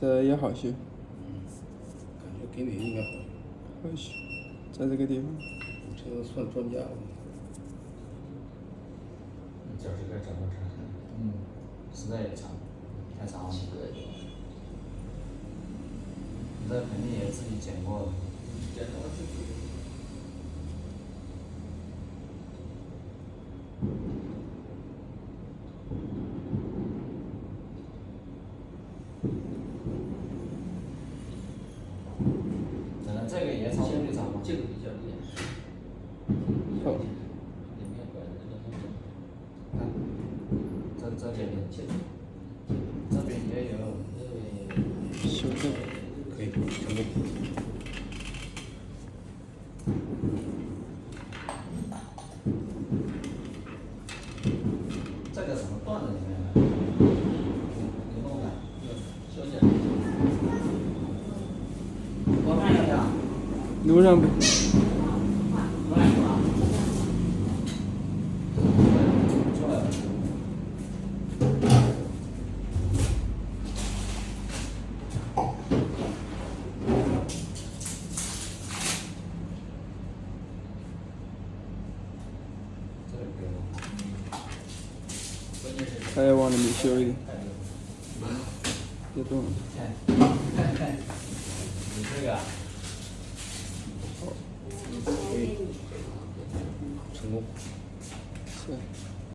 这也好修，感觉给你应该好。好修，在这个地方。你这个算专家了。脚是该长到这儿。实在也长，太长了。7个地方。你这肯定也自己剪过了。剪到自己。这个也朝这里长吗？这个比较厉害。好。里面管的这个看，这边这边也有。修正。可以，成功。这个怎么断的里面呢？你弄的？修剪。我看一下。录上呗。乱是吧？出来了。这个给我。关键是。还要往里面修一点。别动了。你这个。可以，成功。是。